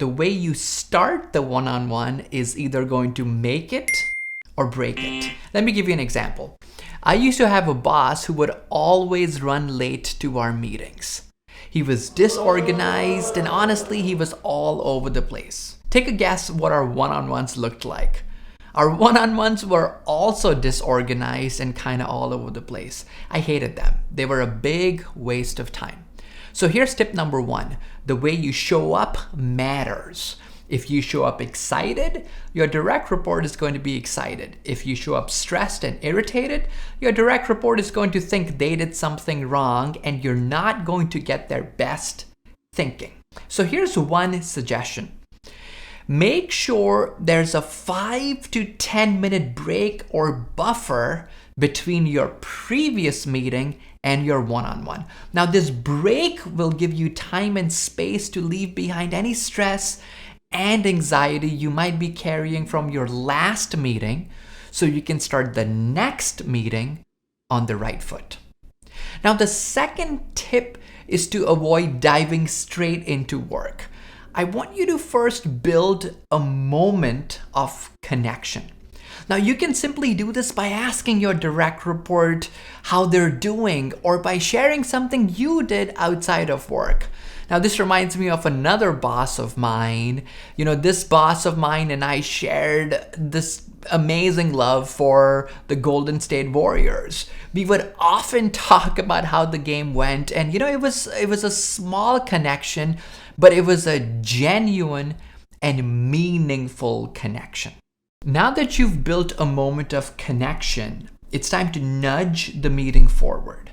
the way you start the one-on-one is either going to make it or break it. Let me give you an example. I used to have a boss who would always run late to our meetings. He was disorganized, and honestly, he was all over the place. Take a guess what our one-on-ones looked like. Our one-on-ones were also disorganized and kind of all over the place. I hated them. They were a big waste of time. So here's tip number 1. The way you show up matters. If you show up excited, your direct report is going to be excited. If you show up stressed and irritated, your direct report is going to think they did something wrong and you're not going to get their best thinking. So here's one suggestion. Make sure there's a 5 to 10 minute break or buffer between your previous meeting and your one-on-one. Now, this break will give you time and space to leave behind any stress and anxiety you might be carrying from your last meeting so you can start the next meeting on the right foot. Now, the second tip is to avoid diving straight into work. I want you to first build a moment of connection. Now, you can simply do this by asking your direct report how they're doing or by sharing something you did outside of work. Now, this reminds me of another boss of mine. This boss of mine and I shared this amazing love for the Golden State Warriors. We would often talk about how the game went, and it was a small connection, but it was a genuine and meaningful connection. Now that you've built a moment of connection, it's time to nudge the meeting forward.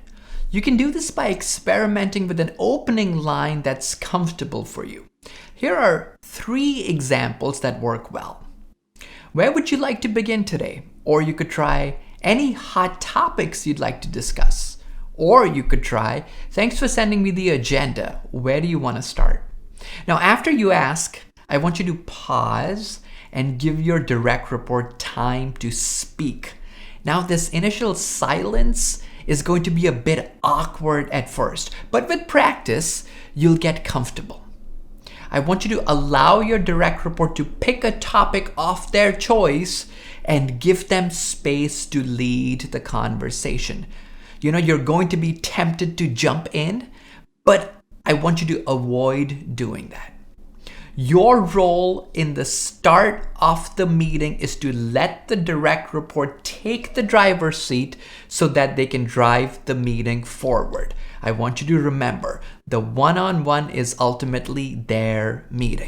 You can do this by experimenting with an opening line that's comfortable for you. Here are 3 examples that work well. Where would you like to begin today? Or you could try any hot topics you'd like to discuss. Or you could try, thanks for sending me the agenda. Where do you want to start? Now, after you ask, I want you to pause and give your direct report time to speak. Now, this initial silence is going to be a bit awkward at first, but with practice, you'll get comfortable. I want you to allow your direct report to pick a topic of their choice and give them space to lead the conversation. You're going to be tempted to jump in, but I want you to avoid doing that. Your role in the start of the meeting is to let the direct report take the driver's seat so that they can drive the meeting forward. I want you to remember, the one-on-one is ultimately their meeting.